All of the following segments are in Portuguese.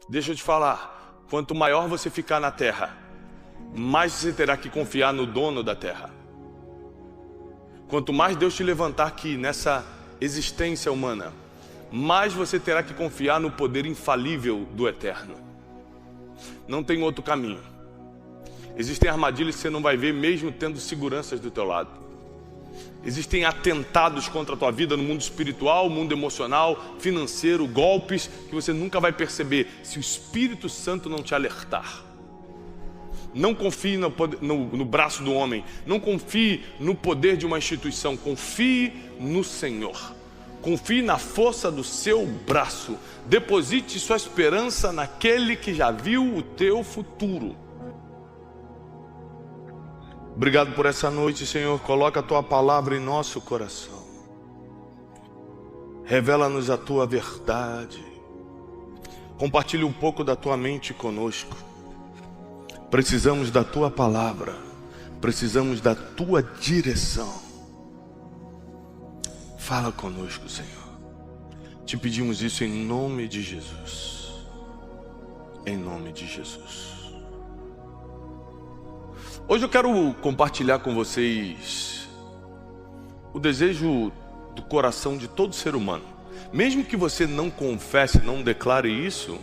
Deixa eu te falar, quanto maior você ficar na terra, mais você terá que confiar no dono da terra. Quanto mais Deus te levantar aqui nessa existência humana, mais você terá que confiar no poder infalível do Eterno. Não tem outro caminho. Existem armadilhas que você não vai ver mesmo tendo seguranças do teu lado. Existem atentados contra a tua vida no mundo espiritual, mundo emocional, financeiro, golpes que você nunca vai perceber se o Espírito Santo não te alertar. Não confie no braço do homem, não confie no poder de uma instituição, confie no Senhor. Confie na força do seu braço, deposite sua esperança naquele que já viu o teu futuro. Obrigado por essa noite, Senhor. Coloca a Tua palavra em nosso coração. Revela-nos a Tua verdade. Compartilha um pouco da Tua mente conosco. Precisamos da Tua palavra. Precisamos da Tua direção. Fala conosco, Senhor. Te pedimos isso em nome de Jesus. Em nome de Jesus. Hoje eu quero compartilhar com vocês o desejo do coração de todo ser humano. Mesmo que você não confesse, não declare isso,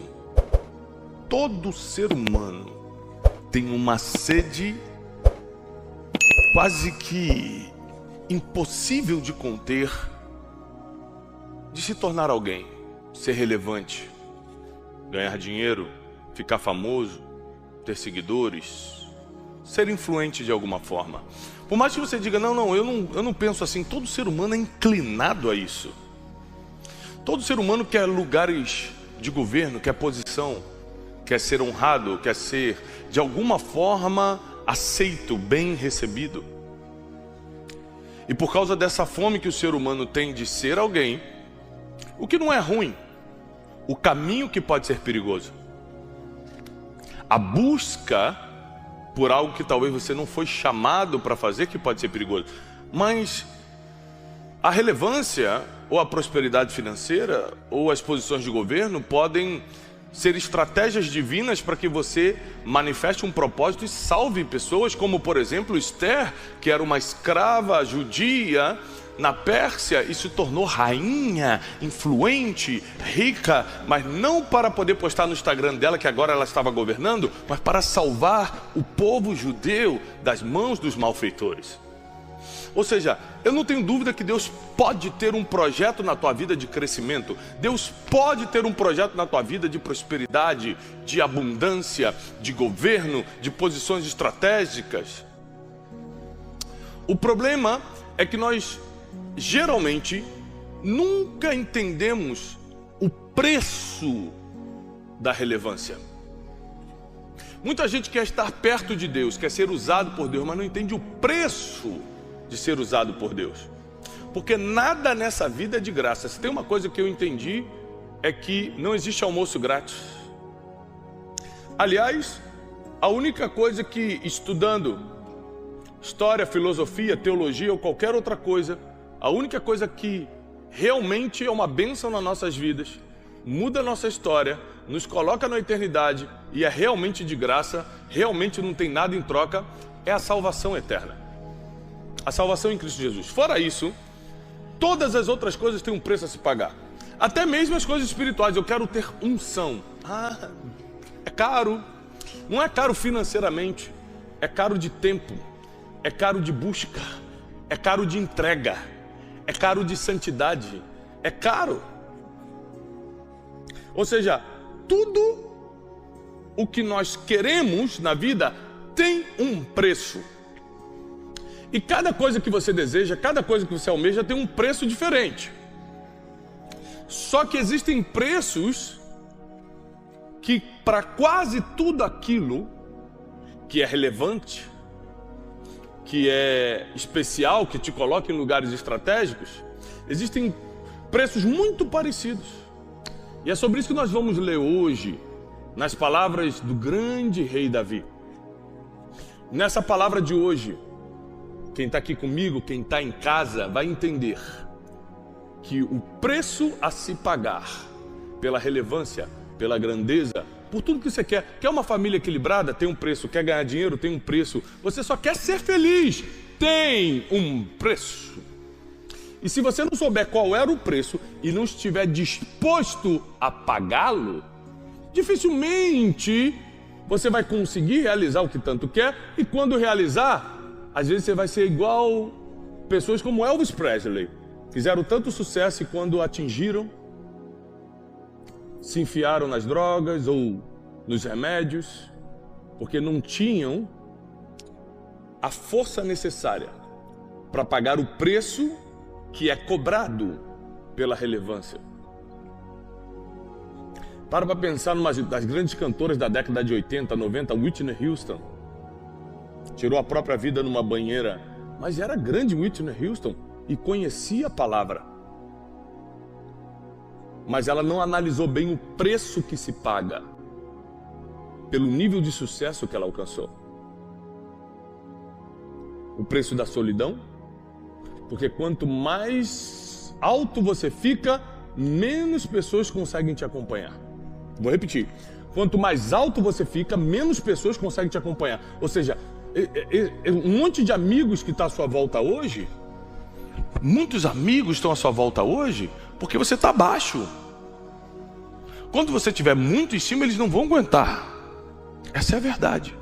todo ser humano tem uma sede quase que impossível de conter, de se tornar alguém, ser relevante, ganhar dinheiro, ficar famoso, ter seguidores, ser influente de alguma forma. Por mais que você diga, eu não penso assim, todo ser humano é inclinado a isso. Todo ser humano quer lugares de governo, quer posição, quer ser honrado, quer ser de alguma forma aceito, bem recebido. E por causa dessa fome que o ser humano tem de ser alguém, o que não é ruim, o caminho que pode ser perigoso, a busca por algo que talvez você não foi chamado para fazer, que pode ser perigoso. Mas a relevância, ou a prosperidade financeira, ou as posições de governo podem ser estratégias divinas para que você manifeste um propósito e salve pessoas, como por exemplo Esther, que era uma escrava judia na Pérsia e se tornou rainha, influente, rica, mas não para poder postar no Instagram dela que agora ela estava governando, mas para salvar o povo judeu das mãos dos malfeitores. Ou seja, eu não tenho dúvida que Deus pode ter um projeto na tua vida de crescimento. Deus pode ter um projeto na tua vida de prosperidade, de abundância, de governo, de posições estratégicas. O problema é que nós geralmente nunca entendemos o preço da relevância. Muita gente quer estar perto de Deus, quer ser usado por Deus, mas não entende o preço de ser usado por Deus. Porque nada nessa vida é de graça. Se tem uma coisa que eu entendi, é que não existe almoço grátis. Aliás, a única coisa que estudando história, filosofia, teologia ou qualquer outra coisa, a única coisa que realmente é uma bênção nas nossas vidas, muda a nossa história, nos coloca na eternidade e é realmente de graça, realmente não tem nada em troca, é a salvação eterna. A salvação em Cristo Jesus. Fora isso, todas as outras coisas têm um preço a se pagar. Até mesmo as coisas espirituais. Eu quero ter unção. É caro. Não é caro financeiramente. É caro de tempo. É caro de busca. É caro de entrega. É caro de santidade. É caro. Ou seja, tudo o que nós queremos na vida tem um preço. E cada coisa que você deseja, cada coisa que você almeja tem um preço diferente. Só que existem preços que para quase tudo aquilo que é relevante, que é especial, que te coloca em lugares estratégicos, existem preços muito parecidos. E é sobre isso que nós vamos ler hoje, nas palavras do grande rei Davi. Nessa palavra de hoje, quem está aqui comigo, quem está em casa, vai entender que o preço a se pagar pela relevância, pela grandeza, por tudo que você quer. Quer uma família equilibrada? Tem um preço. Quer ganhar dinheiro? Tem um preço. Você só quer ser feliz? Tem um preço. E se você não souber qual era o preço e não estiver disposto a pagá-lo, dificilmente você vai conseguir realizar o que tanto quer. E quando realizar, às vezes você vai ser igual pessoas como Elvis Presley. Fizeram tanto sucesso e quando atingiram, se enfiaram nas drogas ou nos remédios, porque não tinham a força necessária para pagar o preço que é cobrado pela relevância. Para pensar numa das grandes cantoras da década de 80, 90, Whitney Houston. Tirou a própria vida numa banheira, mas era grande Whitney Houston e conhecia a palavra. Mas ela não analisou bem o preço que se paga pelo nível de sucesso que ela alcançou. O preço da solidão, porque quanto mais alto você fica, menos pessoas conseguem te acompanhar. Vou repetir. Quanto mais alto você fica, menos pessoas conseguem te acompanhar. Ou seja, um monte de amigos que está à sua volta hoje, muitos amigos estão à sua volta hoje, porque você está baixo. Quando você estiver muito em cima, eles não vão aguentar. Essa é a verdade.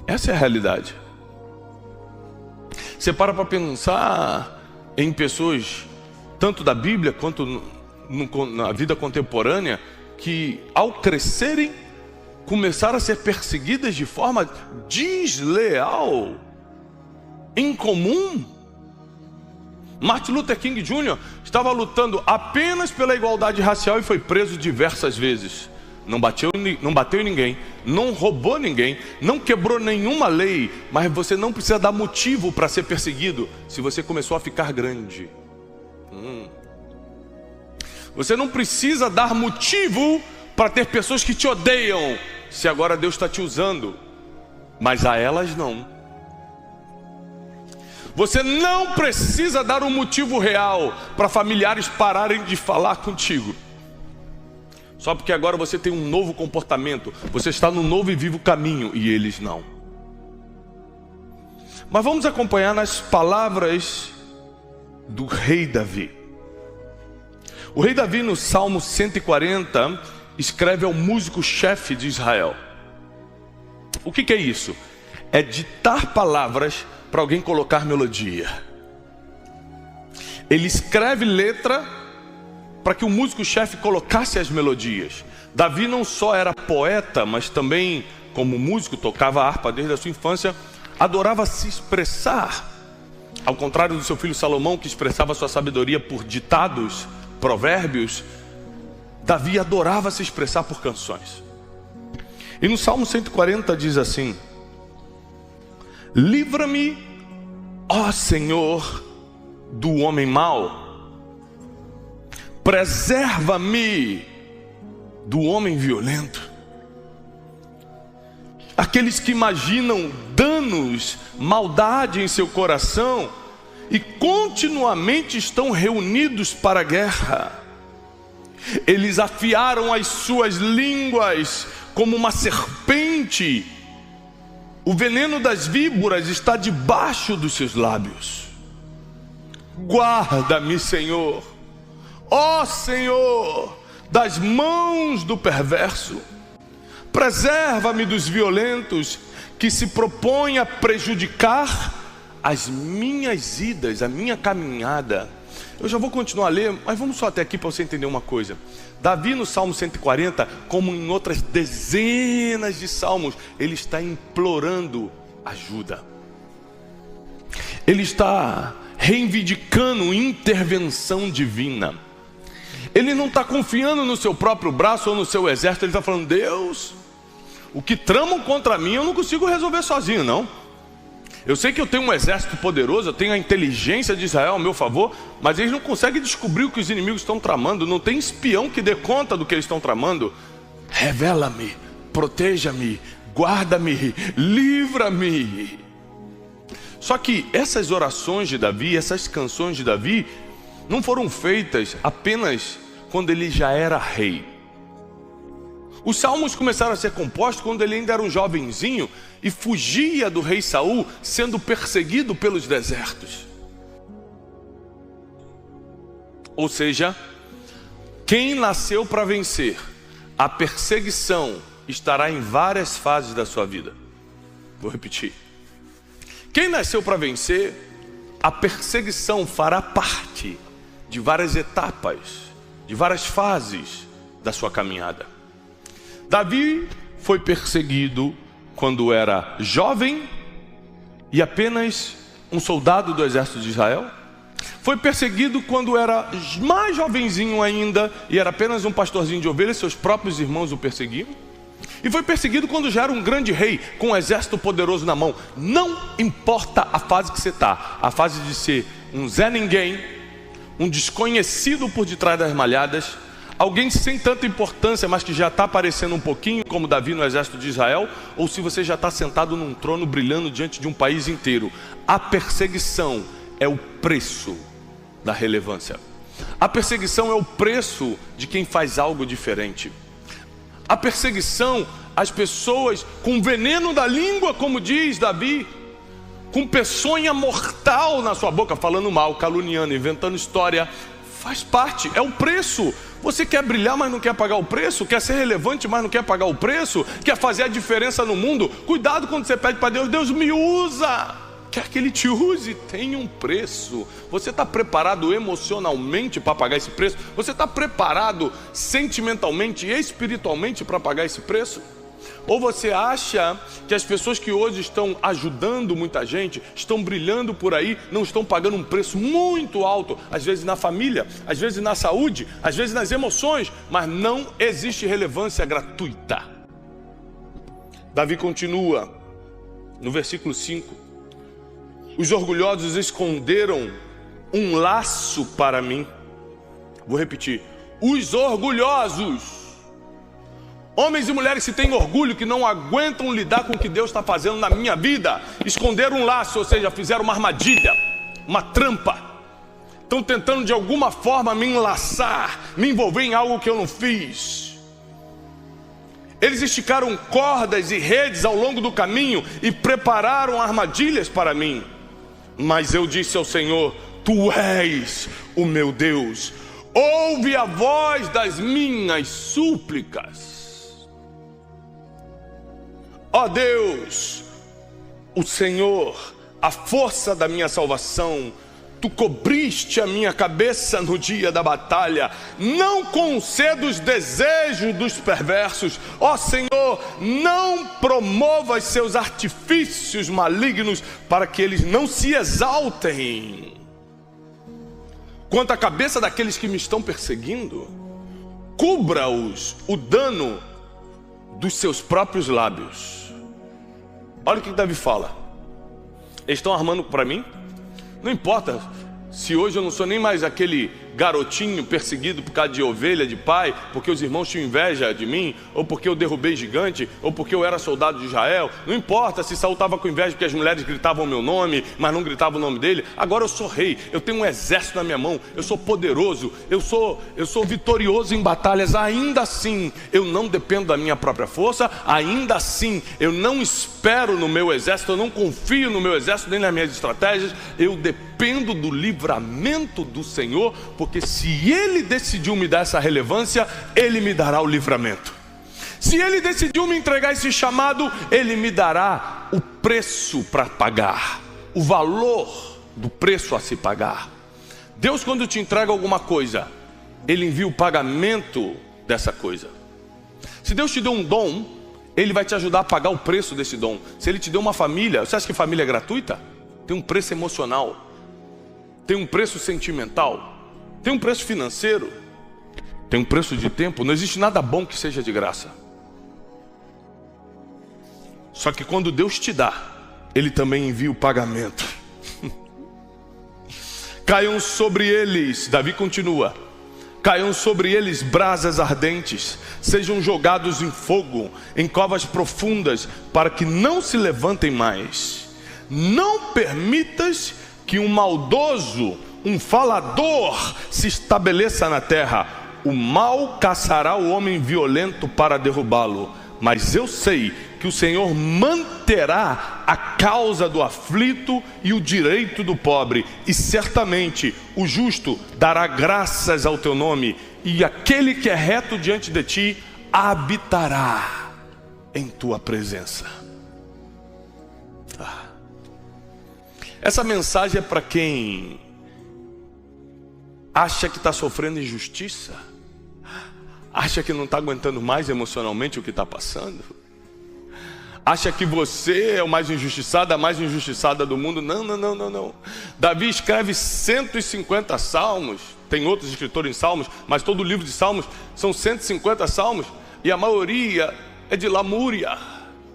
Essa é a realidade. Você para pensar em pessoas, tanto da Bíblia quanto na vida contemporânea, que ao crescerem, começaram a ser perseguidas de forma desleal, incomum. Martin Luther King Jr. estava lutando apenas pela igualdade racial e foi preso diversas vezes. Não bateu em ninguém, não roubou ninguém, não quebrou nenhuma lei, mas você não precisa dar motivo para ser perseguido se você começou a ficar grande. Você não precisa dar motivo para ter pessoas que te odeiam, se agora Deus está te usando, mas a elas não. Você não precisa dar um motivo real para familiares pararem de falar contigo, só porque agora você tem um novo comportamento, você está no novo e vivo caminho e eles não. Mas vamos acompanhar nas palavras do rei Davi. O rei Davi, no Salmo 140, escreve ao músico-chefe de Israel. O que é isso? É ditar palavras para alguém colocar melodia. Ele escreve letra para que o músico-chefe colocasse as melodias. Davi não só era poeta, mas também, como músico, tocava harpa desde a sua infância, adorava se expressar. Ao contrário do seu filho Salomão, que expressava sua sabedoria por ditados, provérbios, Davi adorava se expressar por canções. E no Salmo 140 diz assim: livra-me, ó Senhor, do homem mau, preserva-me do homem violento. Aqueles que imaginam danos, maldade em seu coração e continuamente estão reunidos para a guerra. Eles afiaram as suas línguas como uma serpente. O veneno das víboras está debaixo dos seus lábios. Guarda-me, Senhor, ó Senhor, das mãos do perverso. Preserva-me dos violentos que se propõem a prejudicar as minhas idas, a minha caminhada. Eu já vou continuar a ler, mas vamos só até aqui para você entender uma coisa. Davi, no Salmo 140, como em outras dezenas de salmos, ele está implorando ajuda. Ele está reivindicando intervenção divina. Ele não está confiando no seu próprio braço ou no seu exército. Ele está falando: Deus, o que tramam contra mim eu não consigo resolver sozinho, não. Eu sei que eu tenho um exército poderoso, eu tenho a inteligência de Israel ao meu favor, mas eles não conseguem descobrir o que os inimigos estão tramando. Não tem espião que dê conta do que eles estão tramando. Revela-me, proteja-me, guarda-me, livra-me. Só que essas orações de Davi, essas canções de Davi, não foram feitas apenas quando ele já era rei. Os salmos começaram a ser compostos quando ele ainda era um jovenzinho e fugia do rei Saul, sendo perseguido pelos desertos. Ou seja, quem nasceu para vencer a perseguição estará em várias fases da sua vida. Vou repetir. Quem nasceu para vencer, a perseguição fará parte de várias etapas, de várias fases da sua caminhada. Davi foi perseguido quando era jovem e apenas um soldado do exército de Israel. Foi perseguido quando era mais jovenzinho ainda e era apenas um pastorzinho de ovelhas, seus próprios irmãos o perseguiam. E foi perseguido quando já era um grande rei, com um exército poderoso na mão. Não importa a fase que você está, a fase de ser um Zé Ninguém, um desconhecido por detrás das malhadas, alguém sem tanta importância, mas que já está aparecendo um pouquinho, como Davi no exército de Israel, ou se você já está sentado num trono brilhando diante de um país inteiro. A perseguição é o preço da relevância. A perseguição é o preço de quem faz algo diferente. A perseguição, as pessoas com veneno da língua, como diz Davi, com peçonha mortal na sua boca, falando mal, caluniando, inventando história, faz parte, é o preço. Você quer brilhar, mas não quer pagar o preço? Quer ser relevante, mas não quer pagar o preço? Quer fazer a diferença no mundo? Cuidado quando você pede para Deus, Deus me usa. Quer que Ele te use, tem um preço. Você está preparado emocionalmente para pagar esse preço? Você está preparado sentimentalmente e espiritualmente para pagar esse preço? Ou você acha que as pessoas que hoje estão ajudando muita gente, estão brilhando por aí, não estão pagando um preço muito alto, às vezes na família, às vezes na saúde, às vezes nas emoções, mas não existe relevância gratuita. Davi continua no versículo 5: os orgulhosos esconderam um laço para mim. Vou repetir: os orgulhosos, homens e mulheres que têm orgulho, que não aguentam lidar com o que Deus está fazendo na minha vida, esconderam um laço, ou seja, fizeram uma armadilha, uma trampa. Estão tentando de alguma forma me enlaçar, me envolver em algo que eu não fiz. Eles esticaram cordas e redes ao longo do caminho e prepararam armadilhas para mim. Mas eu disse ao Senhor: Tu és o meu Deus, ouve a voz das minhas súplicas. Ó Deus, o Senhor, a força da minha salvação, Tu cobriste a minha cabeça no dia da batalha. Não conceda os desejos dos perversos. Ó Senhor, não promovas seus artifícios malignos, para que eles não se exaltem. Quanto à cabeça daqueles que me estão perseguindo, cubra-os o dano dos seus próprios lábios. Olha o que Davi fala. Eles estão armando para mim? Não importa se hoje eu não sou nem mais aquele garotinho perseguido por causa de ovelha de pai, porque os irmãos tinham inveja de mim, ou porque eu derrubei gigante, ou porque eu era soldado de Israel. Não importa se Saul estava com inveja porque as mulheres gritavam o meu nome, mas não gritavam o nome dele. Agora eu sou rei, eu tenho um exército na minha mão, eu sou poderoso, eu sou vitorioso em batalhas. Ainda assim eu não dependo da minha própria força, ainda assim eu não espero no meu exército, eu não confio no meu exército nem nas minhas estratégias. Eu dependo do livramento do Senhor, porque se Ele decidiu me dar essa relevância, Ele me dará o livramento. Se Ele decidiu me entregar esse chamado, Ele me dará o preço para pagar, o valor do preço a se pagar. Deus, quando te entrega alguma coisa, Ele envia o pagamento dessa coisa. Se Deus te deu um dom, Ele vai te ajudar a pagar o preço desse dom. Se Ele te deu uma família, você acha que família é gratuita? Tem um preço emocional, tem um preço sentimental, tem um preço financeiro, tem um preço de tempo. Não existe nada bom que seja de graça. Só que quando Deus te dá, Ele também envia o pagamento. Caiam sobre eles, Davi continua, caiam sobre eles brasas ardentes, sejam jogados em fogo, em covas profundas, para que não se levantem mais. Não permitas que um maldoso, um falador se estabeleça na terra. o mal caçará o homem violento para derrubá-lo, mas eu sei que o Senhor manterá a causa do aflito e o direito do pobre, e certamente o justo dará graças ao teu nome, e aquele que é reto diante de ti habitará em tua presença. Essa mensagem é para quem acha que está sofrendo injustiça, acha que não está aguentando mais emocionalmente o que está passando, acha que você é o mais injustiçado, a mais injustiçada do mundo. Não. Davi escreve 150 salmos, tem outros escritores em salmos, mas todo o livro de salmos são 150 salmos, e a maioria é de lamúria,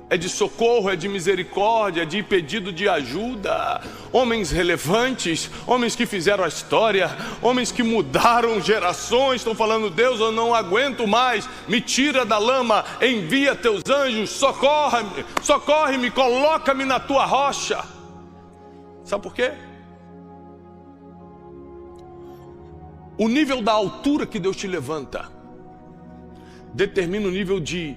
é de socorro, é de misericórdia, é de pedido de ajuda. Homens relevantes, homens que fizeram a história, homens que mudaram gerações, estão falando: Deus, eu não aguento mais, me tira da lama, envia teus anjos, socorre-me, coloca-me na tua rocha. Sabe por quê? O nível da altura que Deus te levanta determina o nível de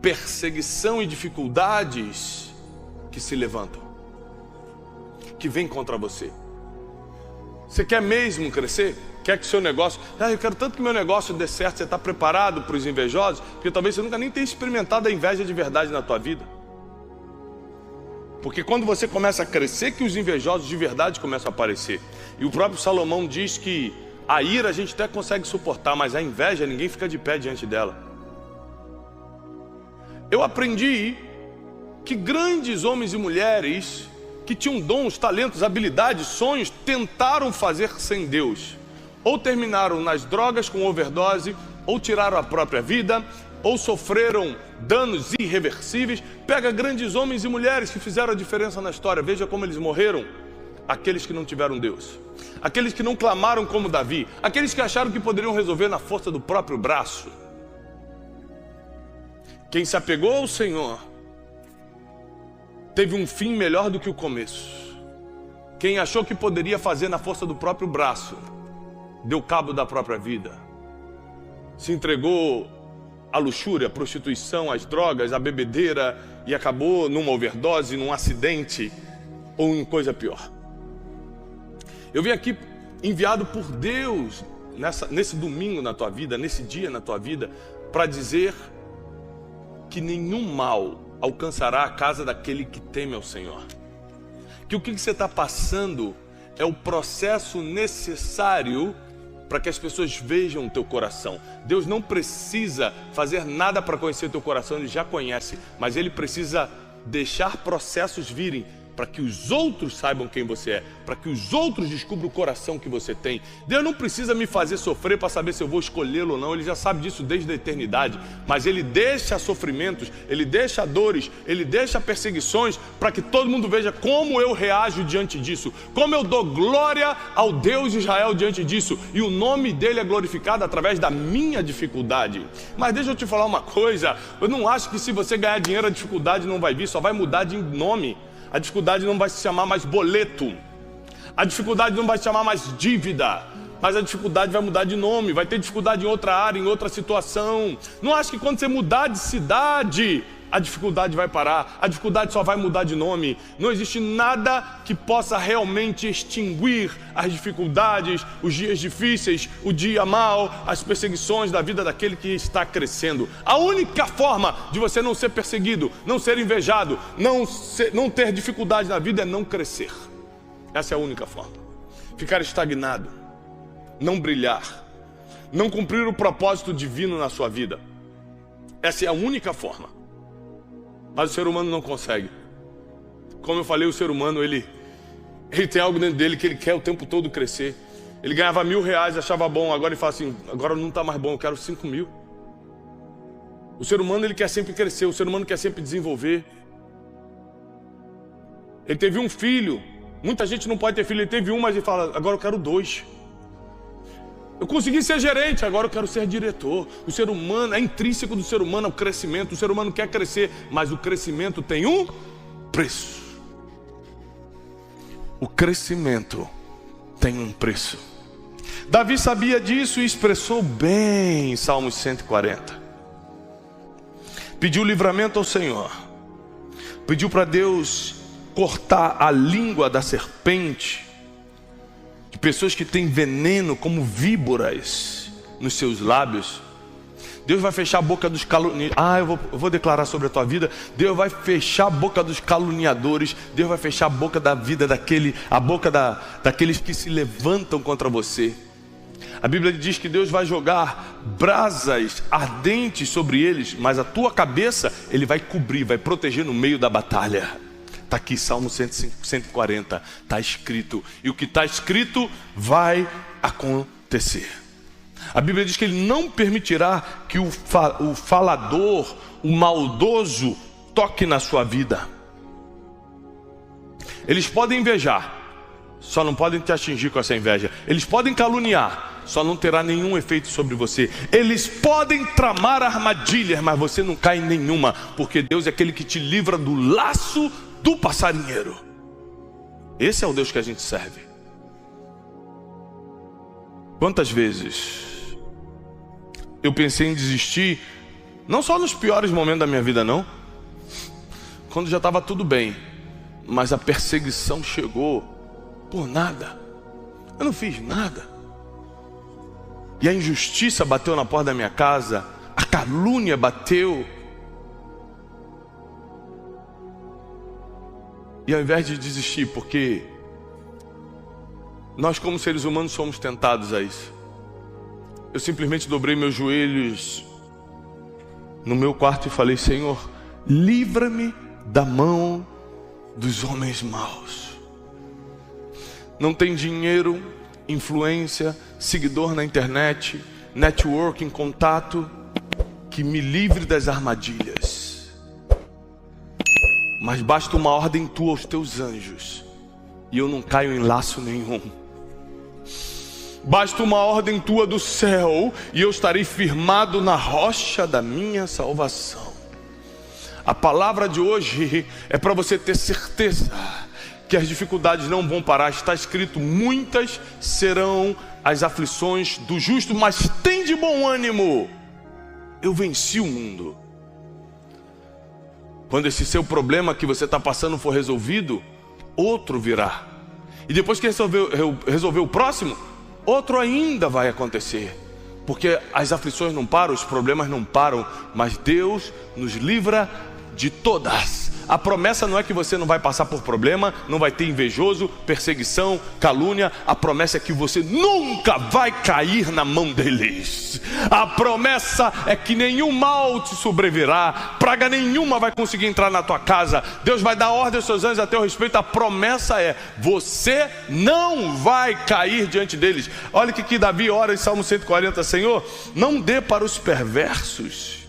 perseguição e dificuldades que se levantam, que vêm contra você. Você quer mesmo crescer? Quer que seu negócio... eu quero tanto que meu negócio dê certo. Você está preparado para os invejosos? Porque talvez você nunca nem tenha experimentado a inveja de verdade na tua vida. Porque quando você começa a crescer, que os invejosos de verdade começam a aparecer. E o próprio Salomão diz que a ira a gente até consegue suportar, mas a inveja ninguém fica de pé diante dela. Eu aprendi que grandes homens e mulheres que tinham dons, talentos, habilidades, sonhos, tentaram fazer sem Deus. Ou terminaram nas drogas com overdose, ou tiraram a própria vida, ou sofreram danos irreversíveis. Pega grandes homens e mulheres que fizeram a diferença na história, veja como eles morreram. Aqueles que não tiveram Deus, aqueles que não clamaram como Davi, aqueles que acharam que poderiam resolver na força do próprio braço. Quem se apegou ao Senhor teve um fim melhor do que o começo. Quem achou que poderia fazer na força do próprio braço, deu cabo da própria vida. Se entregou à luxúria, à prostituição, às drogas, à bebedeira, e acabou numa overdose, num acidente ou em coisa pior. Eu vim aqui enviado por Deus nesse domingo na tua vida, nesse dia na tua vida, para dizer que nenhum mal alcançará a casa daquele que teme ao Senhor. Que o que você está passando é o processo necessário para que as pessoas vejam o teu coração. Deus não precisa fazer nada para conhecer o teu coração, Ele já conhece, mas Ele precisa deixar processos virem para que os outros saibam quem você é, para que os outros descubram o coração que você tem. Deus não precisa me fazer sofrer para saber se eu vou escolhê-lo ou não. Ele já sabe disso desde a eternidade, mas Ele deixa sofrimentos, Ele deixa dores, Ele deixa perseguições para que todo mundo veja como eu reajo diante disso, como eu dou glória ao Deus de Israel diante disso, e o nome dele é glorificado através da minha dificuldade. Mas deixa eu te falar uma coisa, eu não acho que se você ganhar dinheiro a dificuldade não vai vir, só vai mudar de nome. A dificuldade não vai se chamar mais boleto, a dificuldade não vai se chamar mais dívida, mas a dificuldade vai mudar de nome, vai ter dificuldade em outra área, em outra situação. Não acho que quando você mudar de cidade, a dificuldade vai parar, a dificuldade só vai mudar de nome. Não existe nada que possa realmente extinguir as dificuldades, os dias difíceis, o dia mau, as perseguições da vida daquele que está crescendo. A única forma de você não ser perseguido, não ser invejado, não ter dificuldade na vida é não crescer. Essa é a única forma. Ficar estagnado, não brilhar, não cumprir o propósito divino na sua vida. Essa é a única forma. Mas o ser humano não consegue. Como eu falei, o ser humano, ele tem algo dentro dele que ele quer o tempo todo crescer. Ele ganhava R$1.000, achava bom, agora ele fala assim, agora não está mais bom, eu quero 5.000. O ser humano, ele quer sempre crescer, o ser humano quer sempre desenvolver. Ele teve um filho, muita gente não pode ter filho, ele teve um, mas ele fala, agora eu quero 2. Eu consegui ser gerente, agora eu quero ser diretor. O ser humano, é intrínseco do ser humano o crescimento. O ser humano quer crescer, mas o crescimento tem um preço. O crescimento tem um preço. Davi sabia disso e expressou bem em Salmos 140. Pediu livramento ao Senhor. Pediu para Deus cortar a língua da serpente, de pessoas que têm veneno como víboras nos seus lábios. Deus vai fechar a boca dos caluniadores. Eu vou declarar sobre a tua vida. Deus vai fechar a boca dos caluniadores. Deus vai fechar a boca da vida daqueles que se levantam contra você. A Bíblia diz que Deus vai jogar brasas ardentes sobre eles, mas a tua cabeça Ele vai cobrir, vai proteger no meio da batalha. Está aqui Salmo 140, está escrito. E o que está escrito vai acontecer. A Bíblia diz que Ele não permitirá que o falador, o maldoso, toque na sua vida. Eles podem invejar, só não podem te atingir com essa inveja. Eles podem caluniar, só não terá nenhum efeito sobre você. Eles podem tramar armadilhas, mas você não cai em nenhuma, porque Deus é aquele que te livra do laço do passarinheiro. Esse é o Deus que a gente serve. Quantas vezes eu pensei em desistir, não só nos piores momentos da minha vida não, quando já estava tudo bem, mas a perseguição chegou por nada. Eu não fiz nada. E a injustiça bateu na porta da minha casa, a calúnia bateu. E ao invés de desistir, porque nós como seres humanos somos tentados a isso, eu simplesmente dobrei meus joelhos no meu quarto e falei: Senhor, livra-me da mão dos homens maus. Não tem dinheiro, influência, seguidor na internet, networking, contato que me livre das armadilhas. Mas basta uma ordem tua aos teus anjos e eu não caio em laço nenhum. Basta uma ordem tua do céu e eu estarei firmado na rocha da minha salvação. A palavra de hoje é para você ter certeza que as dificuldades não vão parar. Está escrito: muitas serão as aflições do justo, mas tem de bom ânimo, eu venci o mundo. Quando esse seu problema que você está passando for resolvido, outro virá. E depois que resolver o próximo, outro ainda vai acontecer. Porque as aflições não param, os problemas não param, mas Deus nos livra de todas. A promessa não é que você não vai passar por problema, não vai ter invejoso, perseguição, calúnia. A promessa é que você nunca vai cair na mão deles. A promessa é que nenhum mal te sobrevirá, praga nenhuma vai conseguir entrar na tua casa. Deus vai dar ordem aos seus anjos a teu respeito. A promessa é: você não vai cair diante deles. Olha o que Davi ora em Salmo 140: Senhor, não dê para os perversos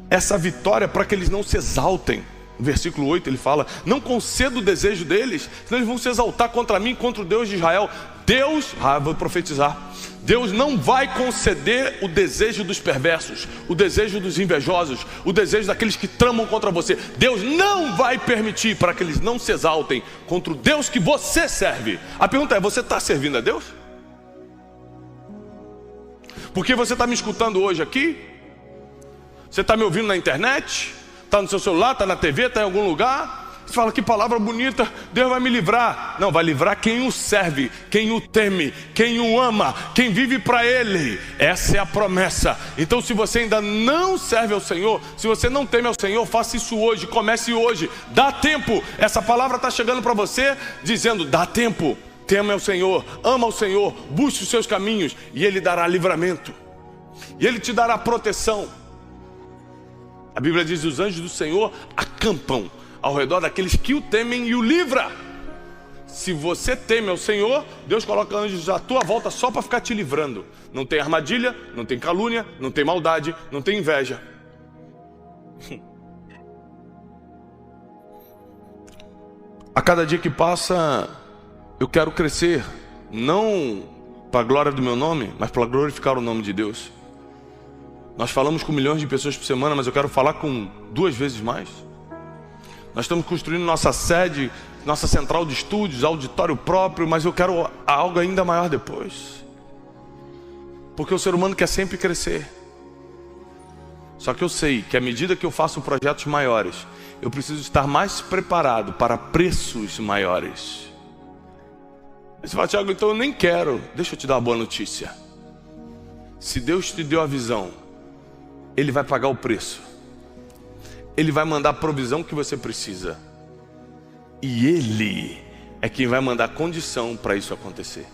essa vitória, para que eles não se exaltem. No versículo 8 ele fala: não conceda o desejo deles, senão eles vão se exaltar contra mim, contra o Deus de Israel. Deus, vou profetizar, Deus não vai conceder o desejo dos perversos, o desejo dos invejosos, o desejo daqueles que tramam contra você. Deus não vai permitir, para que eles não se exaltem contra o Deus que você serve. A pergunta é: você está servindo a Deus? Porque você está me escutando hoje aqui? Você está me ouvindo na internet? Está no seu celular? Está na TV? Está em algum lugar? Você fala: que palavra bonita, Deus vai me livrar. Não, vai livrar quem o serve, quem o teme, quem o ama, quem vive para Ele. Essa é a promessa. Então, se você ainda não serve ao Senhor, se você não teme ao Senhor, faça isso hoje, comece hoje. Dá tempo. Essa palavra está chegando para você dizendo: dá tempo. Teme ao Senhor, ama ao Senhor, busque os seus caminhos e Ele dará livramento. E Ele te dará proteção. A Bíblia diz: os anjos do Senhor acampam ao redor daqueles que o temem e o livra. Se você teme ao Senhor, Deus coloca anjos à tua volta só para ficar te livrando. Não tem armadilha, não tem calúnia, não tem maldade, não tem inveja. A cada dia que passa, eu quero crescer, não para a glória do meu nome, mas para glorificar o nome de Deus. Nós falamos com milhões de pessoas por semana, mas eu quero falar com 2 vezes mais. Nós estamos construindo nossa sede, nossa central de estúdios, auditório próprio, mas eu quero algo ainda maior depois. Porque o ser humano quer sempre crescer. Só que eu sei que à medida que eu faço projetos maiores, eu preciso estar mais preparado para preços maiores. Você fala, Tiago, então eu nem quero. Deixa eu te dar uma boa notícia. Se Deus te deu a visão, Ele vai pagar o preço. Ele vai mandar a provisão que você precisa. E Ele é quem vai mandar condição para isso acontecer.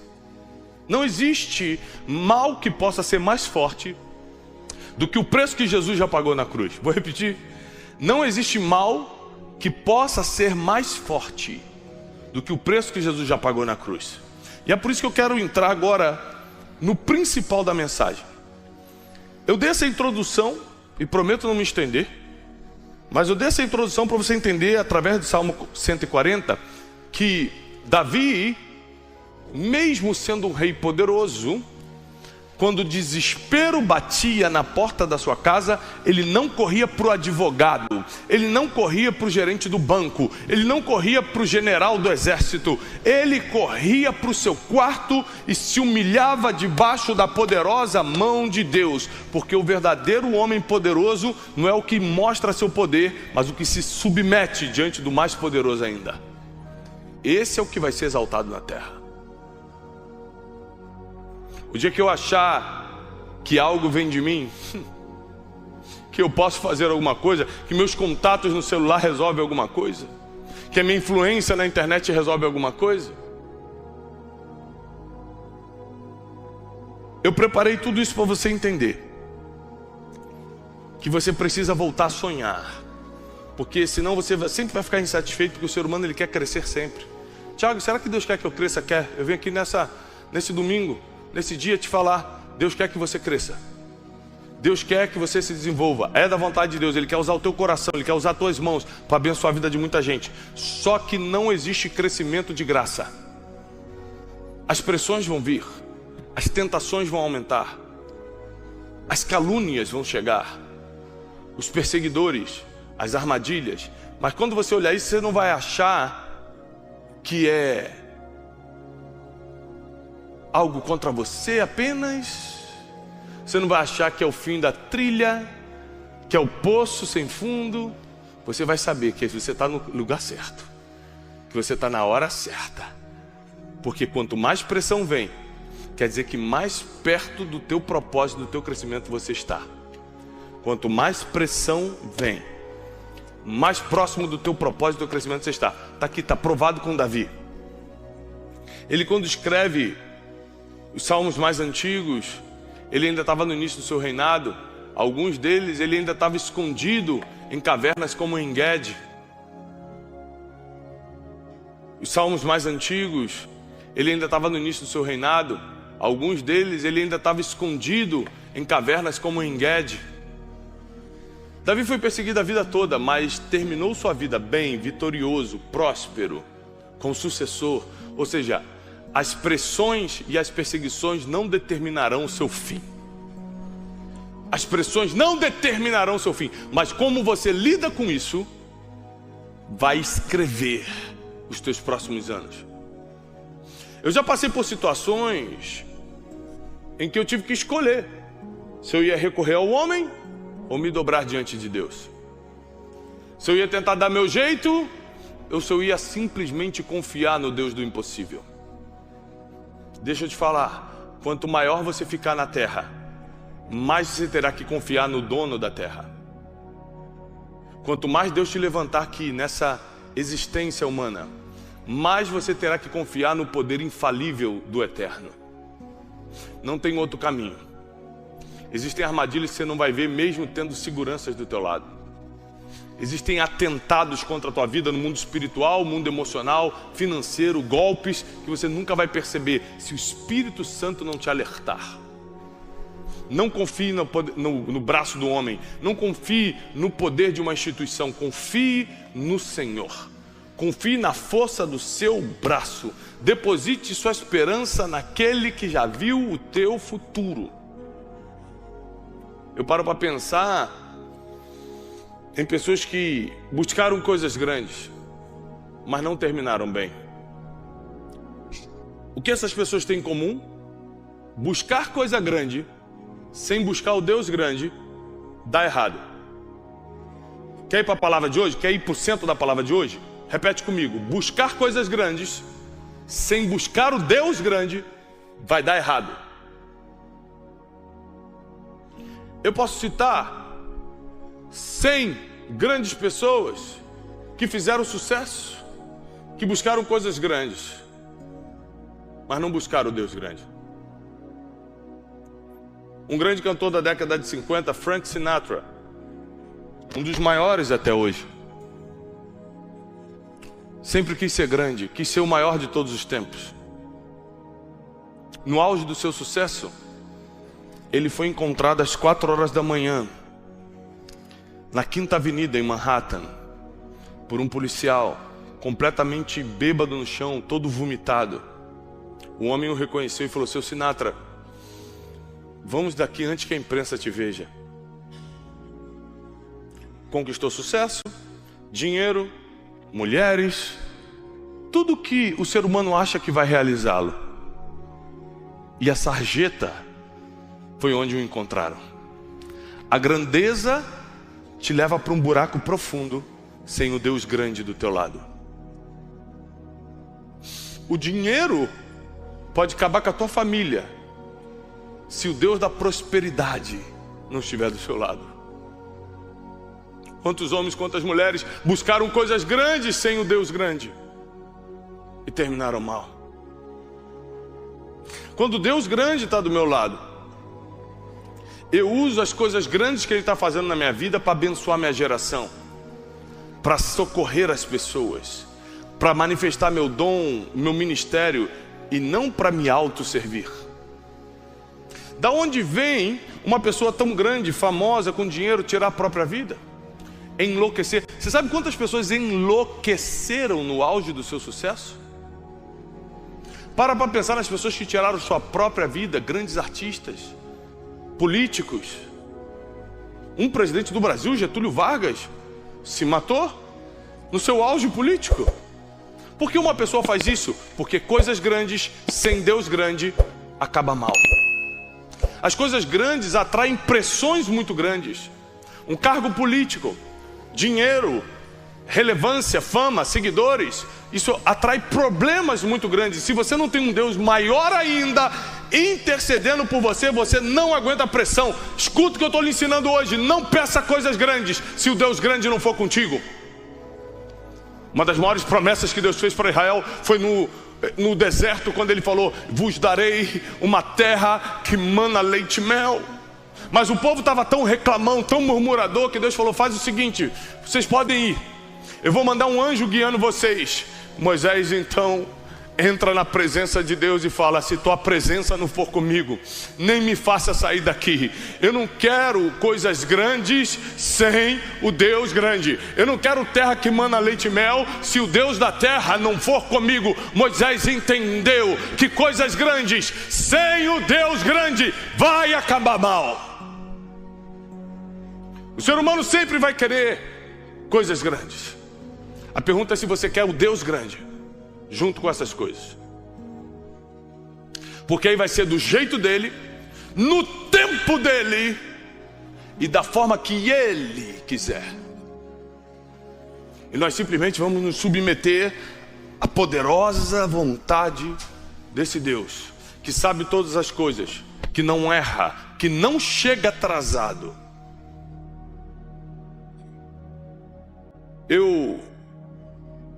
Não existe mal que possa ser mais forte do que o preço que Jesus já pagou na cruz. Vou repetir. Não existe mal que possa ser mais forte do que o preço que Jesus já pagou na cruz. E é por isso que eu quero entrar agora no principal da mensagem. Eu dei essa introdução e prometo não me estender, mas eu dei essa introdução para você entender através do Salmo 140 que Davi, mesmo sendo um rei poderoso, quando o desespero batia na porta da sua casa, ele não corria para o advogado, ele não corria para o gerente do banco, ele não corria para o general do exército, ele corria para o seu quarto e se humilhava debaixo da poderosa mão de Deus, porque o verdadeiro homem poderoso não é o que mostra seu poder, mas o que se submete diante do mais poderoso ainda. Esse é o que vai ser exaltado na terra. O dia que eu achar que algo vem de mim, que eu posso fazer alguma coisa, que meus contatos no celular resolvem alguma coisa, que a minha influência na internet resolve alguma coisa, eu preparei tudo isso para você entender que você precisa voltar a sonhar, porque senão você sempre vai ficar insatisfeito, porque o ser humano ele quer crescer sempre. Tiago, será que Deus quer que eu cresça? Quer. Eu venho aqui nesse domingo, nesse dia te falar, Deus quer que você cresça. Deus quer que você se desenvolva. É da vontade de Deus, Ele quer usar o teu coração, Ele quer usar as tuas mãos para abençoar a vida de muita gente. Só que não existe crescimento de graça. As pressões vão vir, as tentações vão aumentar, as calúnias vão chegar, os perseguidores, as armadilhas. Mas quando você olhar isso, você não vai achar que é algo contra você apenas. Você não vai achar que é o fim da trilha, que é o poço sem fundo. Você vai saber que você está no lugar certo, que você está na hora certa. Porque quanto mais pressão vem, quer dizer que mais perto do teu propósito, do teu crescimento você está. Quanto mais pressão vem, mais próximo do teu propósito, do teu crescimento você está. Está aqui, está provado com Davi. Ele, quando escreve os salmos mais antigos, ele ainda estava no início do seu reinado. Alguns deles ele ainda estava escondido em cavernas como em Engedi. Os salmos mais antigos, ele ainda estava no início do seu reinado. Alguns deles ele ainda estava escondido em cavernas como em Engedi. Davi foi perseguido a vida toda, mas terminou sua vida bem, vitorioso, próspero, com sucessor. Ou seja, as pressões e as perseguições não determinarão o seu fim. As pressões não determinarão o seu fim, mas como você lida com isso, vai escrever os teus próximos anos. Eu já passei por situações em que eu tive que escolher se eu ia recorrer ao homem ou me dobrar diante de Deus. Se eu ia tentar dar meu jeito, ou se eu ia simplesmente confiar no Deus do impossível. Deixa eu te falar, quanto maior você ficar na terra, mais você terá que confiar no dono da terra. Quanto mais Deus te levantar aqui nessa existência humana, mais você terá que confiar no poder infalível do eterno. Não tem outro caminho. Existem armadilhas que você não vai ver mesmo tendo seguranças do teu lado. Existem atentados contra a tua vida no mundo espiritual, mundo emocional, financeiro, golpes que você nunca vai perceber se o Espírito Santo não te alertar. Não confie no braço do homem, não confie no poder de uma instituição, confie no Senhor. Confie na força do seu braço. Deposite sua esperança naquele que já viu o teu futuro. Eu paro para pensar Tem pessoas que buscaram coisas grandes, mas não terminaram bem. O que essas pessoas têm em comum? Buscar coisa grande, sem buscar o Deus grande, dá errado. Quer ir para a palavra de hoje? Quer ir para o centro da palavra de hoje? Repete comigo. Buscar coisas grandes, sem buscar o Deus grande, vai dar errado. Eu posso citar 100 grandes pessoas que fizeram sucesso, que buscaram coisas grandes, mas não buscaram o Deus grande. Um grande cantor da década de 50, Frank Sinatra, um dos maiores até hoje, sempre quis ser grande, quis ser o maior de todos os tempos. No auge do seu sucesso, ele foi encontrado às 4 horas da manhã, na Quinta Avenida, em Manhattan, por um policial, completamente bêbado no chão, todo vomitado. O homem o reconheceu e falou: seu Sinatra, vamos daqui antes que a imprensa te veja. Conquistou sucesso, dinheiro, mulheres, tudo que o ser humano acha que vai realizá-lo. E a sarjeta foi onde o encontraram. A grandeza te leva para um buraco profundo sem o Deus grande do teu lado. O dinheiro pode acabar com a tua família se o Deus da prosperidade não estiver do seu lado. Quantos homens, quantas mulheres buscaram coisas grandes sem o Deus grande e terminaram mal. Quando o Deus grande está do meu lado, eu uso as coisas grandes que Ele está fazendo na minha vida para abençoar minha geração, para socorrer as pessoas, para manifestar meu dom, meu ministério, e não para me autosservir. Da onde vem uma pessoa tão grande, famosa, com dinheiro, tirar a própria vida? Enlouquecer. Você sabe quantas pessoas enlouqueceram no auge do seu sucesso? Para pensar nas pessoas que tiraram sua própria vida, grandes artistas, políticos. Um presidente do Brasil, Getúlio Vargas, se matou no seu auge político. Por que uma pessoa faz isso? Porque coisas grandes sem Deus grande acaba mal. As coisas grandes atraem pressões muito grandes. Um cargo político, dinheiro, relevância, fama, seguidores, isso atrai problemas muito grandes. Se você não tem um Deus maior ainda intercedendo por você, você não aguenta a pressão. Escuta o que eu estou lhe ensinando hoje. Não peça coisas grandes se o Deus grande não for contigo. Uma das maiores promessas que Deus fez para Israel foi no deserto, quando Ele falou: vos darei uma terra que mana leite e mel. Mas o povo estava tão reclamão, tão murmurador, que Deus falou: faz o seguinte, vocês podem ir, eu vou mandar um anjo guiando vocês. Moisés então entra na presença de Deus e fala: se tua presença não for comigo, nem me faça sair daqui. Eu não quero coisas grandes sem o Deus grande. Eu não quero terra que mana leite e mel se o Deus da terra não for comigo. Moisés entendeu que coisas grandes sem o Deus grande vai acabar mal. O ser humano sempre vai querer coisas grandes. A pergunta é se você quer o Deus grande junto com essas coisas. Porque aí vai ser do jeito dele, no tempo dele e da forma que ele quiser. E nós simplesmente vamos nos submeter à poderosa vontade desse Deus, que sabe todas as coisas, que não erra, que não chega atrasado. Eu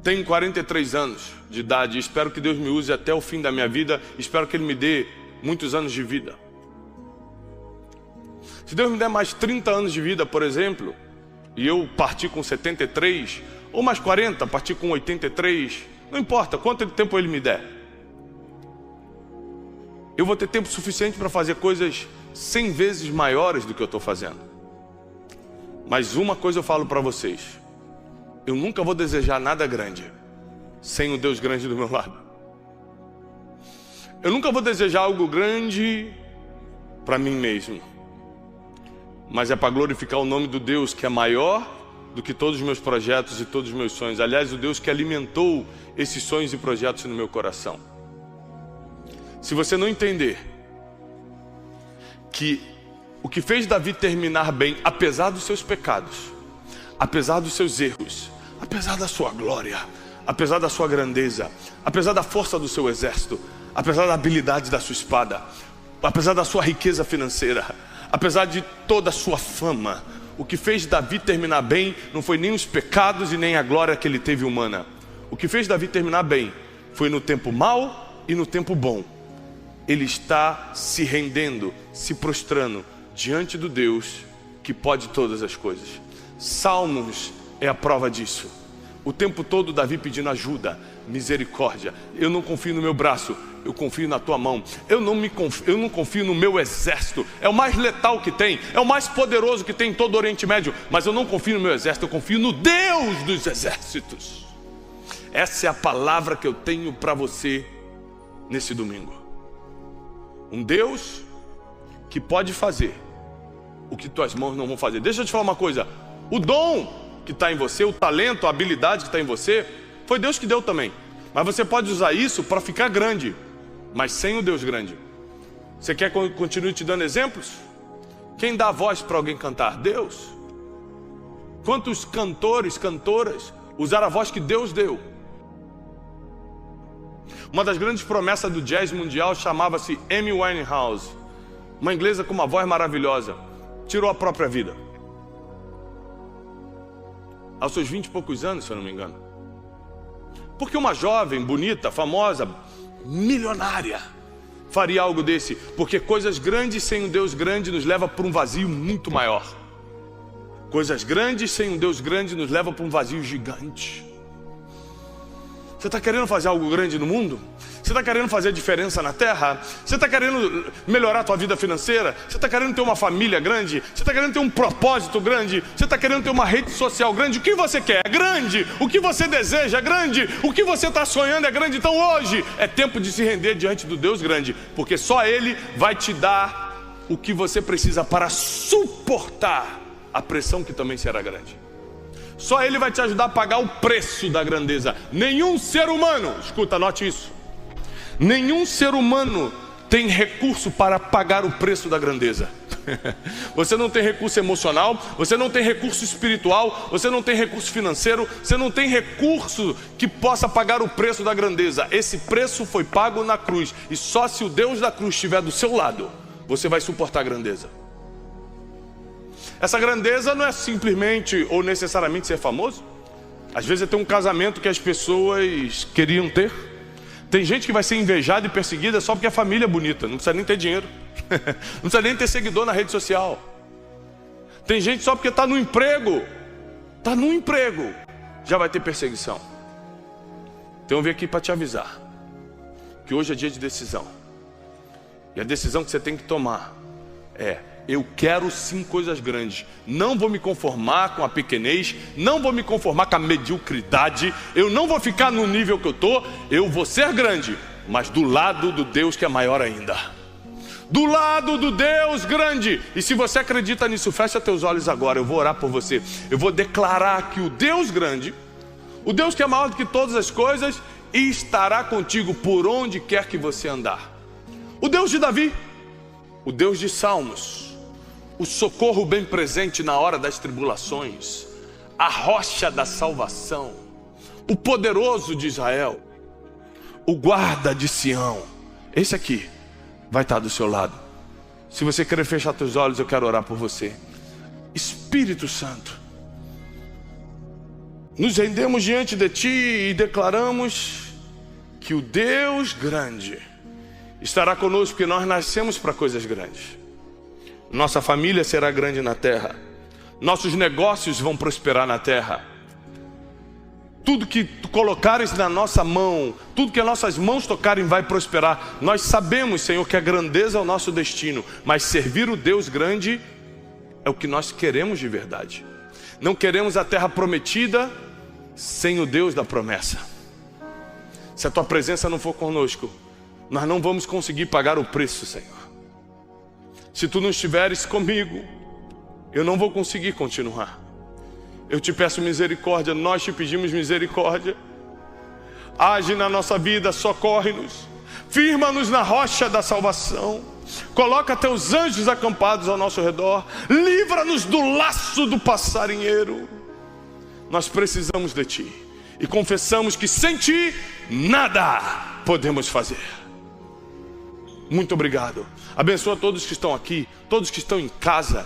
tenho 43 anos de idade, espero que Deus me use até o fim da minha vida, espero que Ele me dê muitos anos de vida. Se Deus me der mais 30 anos de vida, por exemplo, e eu partir com 73, ou mais 40, partir com 83, não importa quanto tempo Ele me der, eu vou ter tempo suficiente para fazer coisas 100 vezes maiores do que eu estou fazendo. Mas uma coisa eu falo para vocês: eu nunca vou desejar nada grande sem o Deus grande do meu lado. Eu nunca vou desejar algo grande para mim mesmo, mas é para glorificar o nome do Deus que é maior do que todos os meus projetos e todos os meus sonhos. Aliás, o Deus que alimentou esses sonhos e projetos no meu coração. Se você não entender que o que fez Davi terminar bem, apesar dos seus pecados, apesar dos seus erros, apesar da sua glória, apesar da sua grandeza, apesar da força do seu exército, apesar da habilidade da sua espada, apesar da sua riqueza financeira, apesar de toda a sua fama, o que fez Davi terminar bem não foi nem os pecados e nem a glória que ele teve humana. O que fez Davi terminar bem foi no tempo mau e no tempo bom. Ele está se rendendo, se prostrando diante do Deus que pode todas as coisas. Salmos é a prova disso. O tempo todo Davi pedindo ajuda, misericórdia. Eu não confio no meu braço, eu confio na tua mão. Eu não confio no meu exército. É o mais letal que tem, é o mais poderoso que tem em todo o Oriente Médio. Mas eu não confio no meu exército, eu confio no Deus dos exércitos. Essa é a palavra que eu tenho para você nesse domingo. Um Deus que pode fazer o que tuas mãos não vão fazer. Deixa eu te falar uma coisa. O dom que está em você, o talento, a habilidade que está em você, foi Deus que deu também. Mas você pode usar isso para ficar grande, mas sem o Deus grande. Você quer que eu continue te dando exemplos? Quem dá voz para alguém cantar? Deus. Quantos cantores, cantoras usaram a voz que Deus deu? Uma das grandes promessas do jazz mundial chamava-se Amy Winehouse, uma inglesa com uma voz maravilhosa. Tirou a própria vida aos seus 20 e poucos anos, se eu não me engano. Porque uma jovem, bonita, famosa, milionária faria algo desse? Porque coisas grandes sem um Deus grande nos leva para um vazio muito maior. Coisas grandes sem um Deus grande nos leva para um vazio gigante. Você está querendo fazer algo grande no mundo? Você está querendo fazer diferença na terra? Você está querendo melhorar a tua vida financeira? Você está querendo ter uma família grande? Você está querendo ter um propósito grande? Você está querendo ter uma rede social grande? O que você quer é grande. O que você deseja é grande. O que você está sonhando é grande. Então hoje é tempo de se render diante do Deus grande, porque só Ele vai te dar o que você precisa para suportar a pressão que também será grande. Só Ele vai te ajudar a pagar o preço da grandeza. Nenhum ser humano, escuta, anote isso. Nenhum ser humano tem recurso para pagar o preço da grandeza. Você não tem recurso emocional, você não tem recurso espiritual, você não tem recurso financeiro, você não tem recurso que possa pagar o preço da grandeza. Esse preço foi pago na cruz. E só se o Deus da cruz estiver do seu lado, você vai suportar a grandeza. Essa grandeza não é simplesmente ou necessariamente ser famoso. Às vezes é ter um casamento que as pessoas queriam ter. Tem gente que vai ser invejada e perseguida só porque a família é bonita. Não precisa nem ter dinheiro. Não precisa nem ter seguidor na rede social. Tem gente só porque está no emprego. Está no emprego, já vai ter perseguição. Então eu vim aqui para te avisar que hoje é dia de decisão. E a decisão que você tem que tomar é: eu quero sim coisas grandes. Não vou me conformar com a pequenez. Não vou me conformar com a mediocridade. Eu não vou ficar no nível que eu estou. Eu vou ser grande, mas do lado do Deus que é maior ainda. Do lado do Deus grande. E se você acredita nisso, fecha teus olhos agora. Eu vou orar por você. Eu vou declarar que o Deus grande, o Deus que é maior do que todas as coisas, estará contigo por onde quer que você andar. O Deus de Davi, o Deus de Salmos, o socorro bem presente na hora das tribulações, a rocha da salvação, o poderoso de Israel, o guarda de Sião, esse aqui vai estar do seu lado. Se você querer fechar seus olhos, eu quero orar por você. Espírito Santo, nos rendemos diante de Ti e declaramos que o Deus grande estará conosco, porque nós nascemos para coisas grandes. Nossa família será grande na terra. Nossos negócios vão prosperar na terra. Tudo que tu colocares na nossa mão, tudo que as nossas mãos tocarem vai prosperar. Nós sabemos, Senhor, que a grandeza é o nosso destino, mas servir o Deus grande é o que nós queremos de verdade. Não queremos a terra prometida sem o Deus da promessa. Se a Tua presença não for conosco, nós não vamos conseguir pagar o preço, Senhor. Se Tu não estiveres comigo, eu não vou conseguir continuar. Eu te peço misericórdia, nós te pedimos misericórdia. Age na nossa vida, socorre-nos, firma-nos na rocha da salvação, coloca teus anjos acampados ao nosso redor, livra-nos do laço do passarinheiro. Nós precisamos de ti e confessamos que sem ti nada podemos fazer. Muito obrigado. Abençoa todos que estão aqui, todos que estão em casa,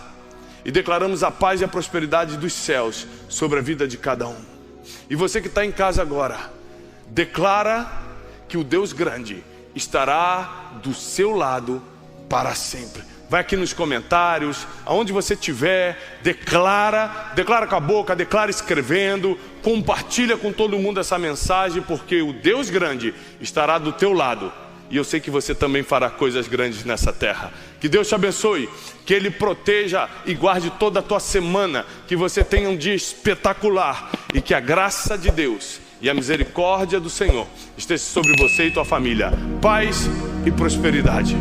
e declaramos a paz e a prosperidade dos céus sobre a vida de cada um. E você que está em casa agora, declara que o Deus grande estará do seu lado para sempre. Vai aqui nos comentários, aonde você estiver, declara com a boca, declara escrevendo, compartilha com todo mundo essa mensagem, porque o Deus grande estará do teu lado. E eu sei que você também fará coisas grandes nessa terra. Que Deus te abençoe, que Ele proteja e guarde toda a tua semana, que você tenha um dia espetacular e que a graça de Deus e a misericórdia do Senhor esteja sobre você e tua família. Paz e prosperidade.